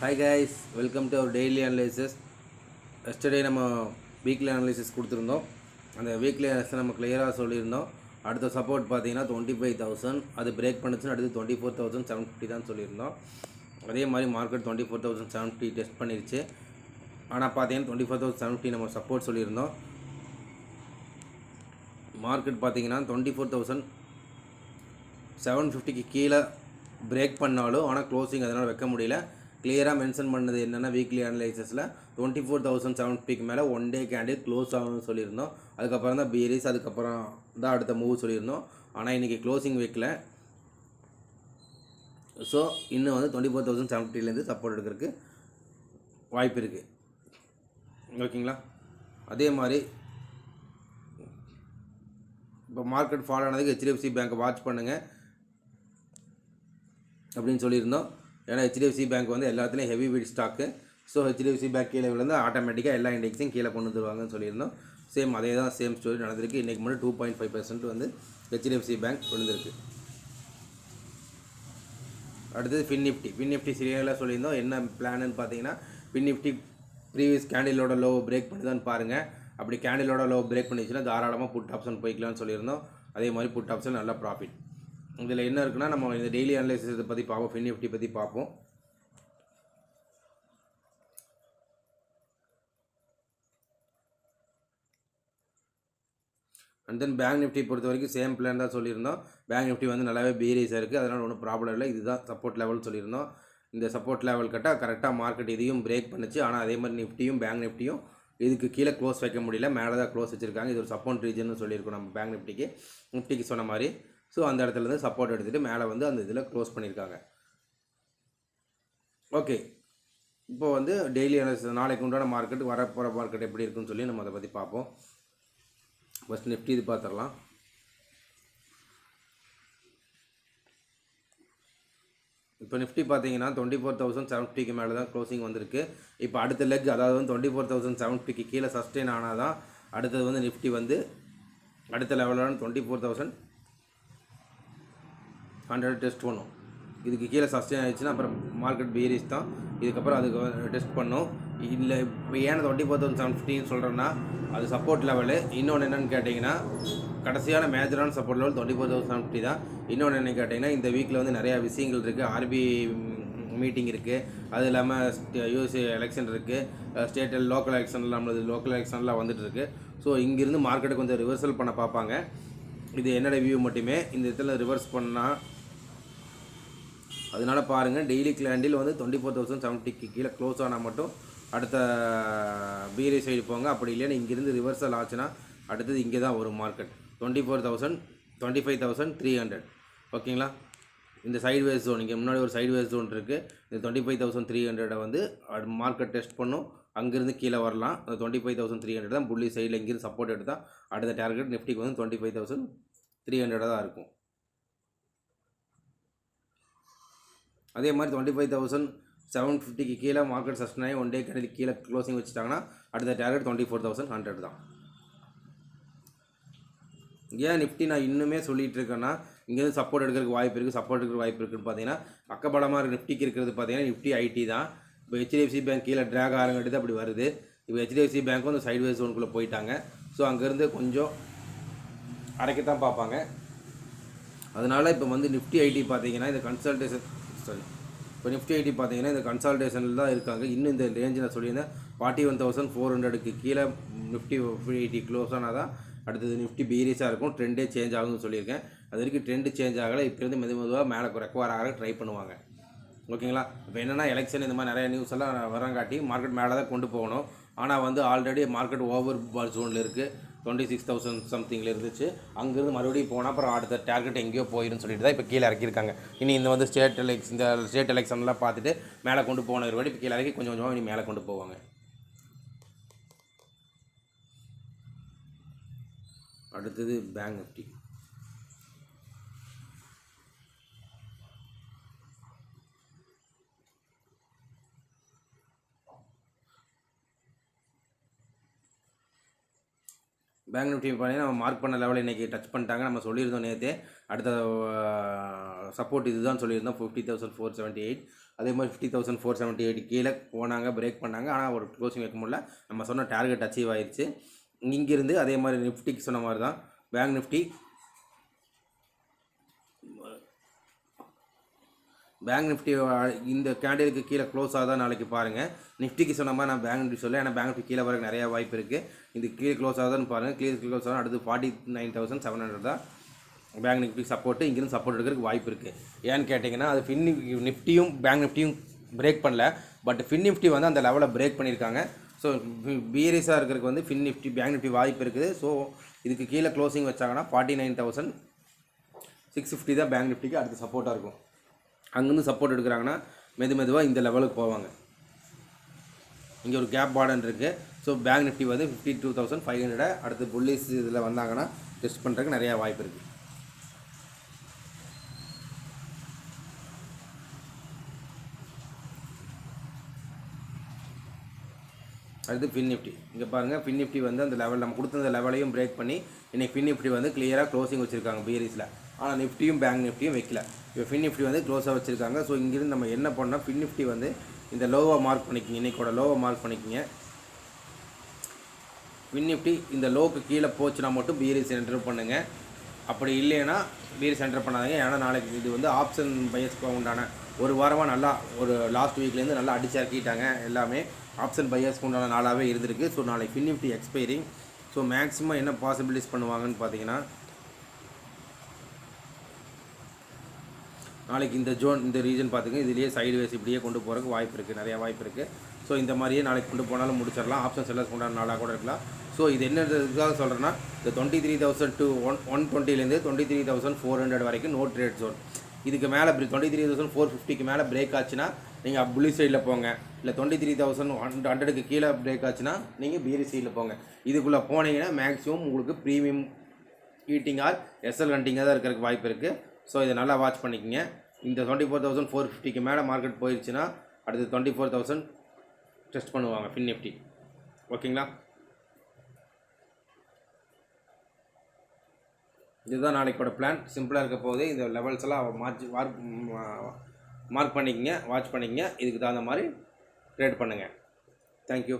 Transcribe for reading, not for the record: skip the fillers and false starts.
Hi guys, welcome to our daily analysis. Yesterday நம்ம weekly analysis கொடுத்துருந்தோம். அந்த weekly analysis நம்ம கிளியராக சொல்லியிருந்தோம். அடுத்த சப்போர்ட் பார்த்தீங்கன்னா 25,000 அது பிரேக் பண்ணுச்சுன்னு அடுத்து 24,750 தான் சொல்லியிருந்தோம். அதே மாதிரி மார்க்கெட் 24,750 டெஸ்ட் பண்ணிருச்சு. ஆனால் பார்த்தீங்கன்னா 24,750 நம்ம சப்போர்ட் சொல்லியிருந்தோம். மார்க்கெட் பார்த்தீங்கன்னா 24,750க்கு கீழே பிரேக் பண்ணாலும் ஆனால் க்ளோசிங் அதனால் வைக்க முடியல. கிளியராக மென்ஷன் பண்ணது என்னென்னா வீக்லி அனலைசிஸில் 24,750க்கு மேலே ஒன் டே கேண்டில் க்ளோஸ் ஆகணும்னு சொல்லியிருந்தோம். அதுக்கப்புறம் தான் பீரிஸ், அதுக்கப்புறம் தான் அடுத்த மூவ் சொல்லியிருந்தோம். ஆனால் இன்றைக்கி க்ளோசிங் வைக்கல. ஸோ இன்னும் வந்து 24,750லேருந்து சப்போர்ட் எடுக்கிறதுக்கு வாய்ப்பு இருக்குது. ஓகேங்களா? அதே மாதிரி இப்போ மார்க்கெட் ஃபாலோ ஆனதுக்கு HDFC பேங்க்கை வாட்ச் பண்ணுங்கள் அப்படின்னு சொல்லியிருந்தோம். ஏன்னா HDFC பேங்க் வந்து எல்லாத்துலேயும் heavy weight stock. So HDFC bank கீழே விழுந்து ஆட்டோமேட்டிக்காக எல்லா இண்டெக்ஸையும் கீழே கொண்டு வந்துருவாங்கன்னு சொல்லியிருந்தோம். அதே தான் சேம் ஸ்டோரி நடந்திருக்கு. இன்றைக்கி மட்டும் 2.5% வந்து HDFC பேங்க் விழுந்திருக்கு. அடுத்தது ஃபின் நிஃப்டி சீரியலாக சொல்லியிருந்தோம். என்ன பிளான்னு பார்த்தீங்கன்னா, ஃபின் நிஃப்டி ப்ரீவியஸ் கேண்டிலோட லோ பிரேக் பண்ணுதான்னு பாருங்கள். அப்படி கேண்டிலோட லோ பிரேக் பண்ணிச்சுன்னா தாராளமாக புட் ஆப்ஷன் போய்க்கலாம்னு சொல்லியிருந்தோம். அதே மாதிரி புட் ஆப்ஷன் நல்லா ப்ராஃபிட். இதில் என்ன இருக்குன்னா, நம்ம இந்த டெய்லி அனலைசிஸ் பற்றி பார்ப்போம், ஃபின் நிஃப்டி பற்றி பார்ப்போம். அண்ட் தென் பேங்க் நிஃப்டி பொறுத்த வரைக்கும் சேம் பிளான் தான் சொல்லியிருந்தோம். பேங்க் நிஃப்டி வந்து நல்லாவே பீரேஸாக இருக்குது, அதனால் ஒன்றும் ப்ராப்ளம் இல்லை. இதுதான் சப்போர்ட் லெவல் சொல்லியிருந்தோம். இந்த சப்போர்ட் லெவல் கரெக்டாக மார்க்கெட் இதையும் பிரேக் பண்ணிச்சு. ஆனால் அதே மாதிரி நிஃப்டியும் பேங்க் நிஃப்டியும் இதுக்கு கீழே க்ளோஸ் வைக்க முடியல, மேலே தான் க்ளோஸ் வச்சுருக்காங்க. இது ஒரு சப்போர்ட் ரீஜன் சொல்லியிருக்கோம் நம்ம பேங்க் நிஃப்டிக்கு சொன்ன மாதிரி. ஸோ அந்த இடத்துலேருந்து சப்போர்ட் எடுத்துகிட்டு மேலே வந்து அந்த இதில் க்ளோஸ் பண்ணியிருக்காங்க. ஓகே, இப்போ வந்து டெய்லி அனலைசிஸ் நாளைக்கு உண்டான மார்க்கெட், வரப்போகிற மார்க்கெட் எப்படி இருக்குன்னு சொல்லி நம்ம அதை பற்றி பார்ப்போம். ஃபஸ்ட் நிஃப்டி இது பார்த்துடலாம். இப்போ நிஃப்டி பார்த்தீங்கன்னா 24,750க்கு மேலே தான் க்ளோசிங் வந்திருக்கு. இப்போ அடுத்த லெக், அதாவது வந்து 24,750க்கு கீழே சஸ்டெயின் ஆனால் தான் அடுத்தது வந்து நிஃப்டி வந்து அடுத்த லெவலான 24,100 டெஸ்ட் பண்ணும். இதுக்கு கீழே சஸ்டெயின் ஆகிடுச்சுன்னா அப்புறம் மார்க்கெட் பீரிஸ் தான். இதுக்கப்புறம் அதுக்கு டெஸ்ட் பண்ணும். இல்லை இப்போ ஏன் 24,750 சொல்கிறேன்னா, அது சப்போர்ட் லெவலு. இன்னொன்று என்னென்னு கேட்டிங்கன்னா, கடைசியான மேஜரான சப்போர்ட் லெவல் 24,750 தான். இன்னொன்று என்ன கேட்டிங்கன்னா, இந்த வீக்கில் வந்து நிறையா விஷயங்கள் இருக்குது. RBI மீட்டிங் இருக்குது, அது இல்லாமல் USA எலெக்ஷன் இருக்குது, ஸ்டேட் லோக்கல் எலெக்ஷனில் நம்மளது லோக்கல் எலெக்ஷன்லாம் வந்துட்டுருக்கு. ஸோ இங்கேருந்து மார்க்கெட்டை கொஞ்சம் ரிவர்சல் பண்ண பார்ப்பாங்க. இது என்னோடய வியூ மட்டுமே. இந்த இடத்துல ரிவர்ஸ் பண்ணால் அதனால் பாருங்கள், டெய்லி கேண்டில் வந்து 24,750க்கு கீழே க்ளோஸ் ஆனால் மட்டும் அடுத்த பீரே சைடு போங்க. அப்படி இல்லைன்னா இங்கேருந்து ரிவர்சல் ஆச்சுன்னா அடுத்தது இங்கே தான் வரும் மார்க்கெட் 25,300. ஓகேங்களா? இந்த சைட்வேஸ் ஜோன், இங்கே முன்னாடி ஒரு சைட்வேஸ் ஜோன் இருக்குது. இந்த 25,300 வந்து மார்க்கெட் டெஸ்ட் பண்ணும். அங்கேருந்து கீழே வரலாம். அந்த 25,300 தான் புள்ளி சைடில் இங்கேருந்து சப்போர்ட் எடுத்தால் அடுத்த டார்கெட் நிஃப்டிக்கு வந்து 25,300 தான் இருக்கும். அதே மாதிரி 25,750க்கு கீழே மார்க்கெட் சஸ்டெயின் ஆகி ஒன் டே கேண்டில் கீழே க்ளோசிங் வச்சுட்டாங்கன்னா அடுத்த டார்கெட் 24,100 தான். ஏன் நிஃப்டி நான் இன்னுமே சொல்லிகிட்டு இருக்கேன்னா, இங்கேருந்து சப்போர்ட் எடுக்கிறதுக்கு வாய்ப்பு இருக்குது, சப்போர்ட் எடுக்கிற வாய்ப்பு இருக்குதுன்னு பார்த்தீங்கன்னா, பக்கபலமாக இருக்க நிஃப்டிக்கு இருக்கிறது பார்த்தீங்கன்னா நிஃப்டி ஐடி தான். இப்போ HDFC பேங்க் கீழே ட்ராக் ஆரம்பிட்டு அப்படி வருது. இப்போ HDFC பேங்க்கும் அந்த சைட்வேஸ் ஜோனுக்குள்ளே போயிட்டாங்க. ஸோ அங்கேருந்து கொஞ்சம் அரைக்கத்தான் பார்ப்பாங்க. அதனால் இப்போ வந்து நிஃப்டி ஐடி பார்த்தீங்கன்னா இந்த இப்போ நிஃப்டி ஐடி பார்த்தீங்கன்னா இந்த கன்சால்டேஷனில் தான் இருக்காங்க. இன்னும் இந்த ரேஞ்சு நான் சொல்லியிருந்தேன் 41,400க்கு கீழே நிஃப்டி ஐடி க்ளோஸ் ஆனால் தான் அடுத்தது நிஃப்டி பீரிஸாக இருக்கும், ட்ரெண்டே சேஞ்ச் ஆகும்னு சொல்லியிருக்கேன். அது வரைக்கும் ட்ரெண்டு சேஞ்ச் ஆகலை. இப்போருந்து மெதுவாக மேலே ரெக்கவர் ஆக ட்ரை பண்ணுவாங்க. ஓகேங்களா? இப்போ என்னென்னா எலெக்ஷன் இந்த மாதிரி நிறைய நியூஸ் எல்லாம் வரங்காட்டி மார்க்கெட் மேலே தான் கொண்டு போகணும். ஆனால் வந்து ஆல்ரெடி மார்க்கெட் ஓவர் பால் ஜோனில் இருக்குது. 26,000 சம்திங்கில் இருந்துச்சு. அங்கேருந்து மறுபடியும் போனால் அப்புறம் அடுத்த டார்கெட் எங்கேயோ போயிடுன்னு சொல்லிட்டு தான் இப்போ கீழே இறக்கியிருக்காங்க. இனி இந்த வந்து ஸ்டேட் எலெக்ஷன்லாம் பார்த்துட்டு மேலே கொண்டு போன ஒரு வாட்டி இப்போ கீழே இறக்கி கொஞ்சம் கொஞ்சமாக இனி மேலே கொண்டு போவாங்க. அடுத்தது பேங்க் நிஃப்டி. பேங்க் நிஃப்டி பார்த்தீங்கன்னா நம்ம மார்க் பண்ண லெவலில் இன்றைக்கி டச் பண்ணிட்டாங்க. நம்ம சொல்லியிருந்தோம் நேற்றே அடுத்த சப்போர்ட் இதுதான் சொல்லியிருந்தோம் 50,478. அதே மாதிரி 50,478 கீழே போனாங்க, பிரேக் பண்ணாங்க. ஆனால் ஒரு க்ளோசிங் வைக்க முடியல. நம்ம சொன்ன டார்கெட் அச்சீவ் ஆயிடுச்சு. இங்கிருந்து அதே மாதிரி நிஃப்டிக்கு சொன்ன மாதிரி தான் பேங்க் நிஃப்டி இந்த கேண்டிலுக்கு கீழே க்ளோஸ் ஆகுதான் நாளைக்கு பாருங்கள். நிஃப்டிக்கு சொன்ன மாதிரி நான் பேங்க் நிஃப்டி சொல்ல, ஏன்னா பேங்க் நிஃப்டி கீழே வர நிறையா வாய்ப்பு இருக்குது. இது கீழே க்ளோஸ் ஆகுதான்னு பாருங்கள். க்ளோஸ் ஆகும். அடுத்து 49,700 தான் பேங்க் நிஃப்டி சப்போர்ட்டு. இங்கிருந்து சப்போர்ட் எடுக்கிறதுக்கு வாய்ப்பு இருக்குது. ஏன்னு கேட்டிங்கன்னா அது நிஃப்டியும் பேங்க் நிஃப்டியும் பிரேக் பண்ணல. பட் ஃபின் நிஃப்டி வந்து அந்த லெவலை பிரேக் பண்ணியிருக்காங்க. ஸோ பீரியஸாக இருக்கிறதுக்கு வந்து ஃபின் நிஃப்டி பேங்க் நிஃப்டி வாய்ப்பு இருக்குது. ஸோ இதுக்கு கீழே க்ளோசிங் வச்சாங்கன்னா 49,650 தான் பேங்க் நிஃப்டிக்கு அடுத்து சப்போர்ட்டாக இருக்கும். அங்கேருந்து சப்போர்ட் எடுக்கிறாங்கன்னா மெதுவாக இந்த லெவலுக்கு போவாங்க. இங்கே ஒரு கேப் பார்டன் இருக்குது. ஸோ பேங்க் நிஃப்டி வந்து 52,500 அடுத்து புல்லிஸ் இதில் வந்தாங்கன்னா டெஸ்ட் பண்ணுறதுக்கு நிறையா வாய்ப்பு இருக்குது. அடுத்து ஃபின் நிஃப்டி. இங்கே பாருங்கள், ஃபின் நிஃப்டி வந்து அந்த லெவல் நம்ம கொடுத்த அந்த லெவலையும் பிரேக் பண்ணி இன்றைக்கி ஃபின் நிஃப்டி வந்து கிளியராக க்ளோசிங் வச்சுருக்காங்க பியரிஸில். ஆனால் நிஃப்டியும் பேங்க் நிஃப்டியும் வைக்கல. இப்போ ஃபின் நிஃப்டி வந்து க்ளோஸாக வச்சுருக்காங்க. ஸோ இங்கிருந்து நம்ம என்ன பண்ணால் ஃபின் நிஃப்டி வந்து இந்த லோவை மார்க் பண்ணிக்கிங்க. இன்றைக்கோட லோவை மார்க் பண்ணிக்கிங்க. ஃபின் நிஃப்டி இந்த லோவுக்கு கீழே போச்சுன்னா மட்டும் பியரிஸ் என்டர் பண்ணுங்கள். அப்படி இல்லைன்னா பியரிஸ் என்டர் பண்ணாதீங்க. ஏன்னா நாளைக்கு இது வந்து ஆப்ஷன் பையர்ஸ்க்கு உண்டான ஒரு வாரமாக நல்லா ஒரு லாஸ்ட் வீக்லேருந்து நல்லா அடிச்சு இறக்கிட்டாங்க. எல்லாமே ஆப்ஷன் பையர்ஸ்க்கு உண்டான நாளாகவே இருந்திருக்கு. ஸோ நாளைக்கு fin Nifty expiring. So maximum என்ன பாசிபிலிட்டிஸ் பண்ணுவாங்கன்னு பார்த்தீங்கன்னா நாளைக்கு இந்த ஜோன் இந்த ரீஜன் பார்த்துங்க, இதுலேயே சைடு வேஸ் இப்படியே கொண்டு போகிறதுக்கு வாய்ப்பு இருக்குது, நிறையா வாய்ப்பு இருக்குது. ஸோ இந்த மாதிரியே நாளைக்கு கொண்டு போனாலும் முடிச்சிடலாம். ஆப்ஷன் செல்லர்ஸ் கொண்டாட நாளாக கூட இருக்கலாம். ஸோ இது என்னதுக்காக சொல்கிறேன்னா இந்த 23,000 to 120லேருந்து 23,400 வரைக்கும் நோ ட்ரேட் ஜோன். இதுக்கு மேலே 23,450க்கு மேலே பிரேக் ஆச்சுன்னா நீங்கள் புல்லி சைடில் போங்க. இல்லை 23,100க்கு கீழே பிரேக் ஆச்சுன்னா நீங்கள் பியரி சைடில் போங்க. இதுக்குள்ளே போனீங்கன்னா மேக்ஸிமம் உங்களுக்கு ப்ரீமியம் ஈட்டிங் ஆர் எஸ்எல் ஹண்டிங்காக தான் இருக்கிறதுக்கு வாய்ப்பு இருக்குது. ஸோ இதை நல்லா வாட்ச் பண்ணிக்கோங்க. இந்த 24,450க்கு மேலே மார்க்கெட் போயிடுச்சுன்னா அடுத்து 24,000 டெஸ்ட் பண்ணுவாங்க ஃபின் நிஃப்டி. ஓகேங்களா? இதுதான் நாளைக்கோட பிளான். சிம்பிளாக இருக்க போது இந்த லெவல்ஸ் எல்லாம் மார்க் பண்ணிக்கங்க, வாட்ச் பண்ணிக்கங்க. இதுக்கு தகுந்த மாதிரி ட்ரேட் பண்ணுங்கள். தேங்க்யூ.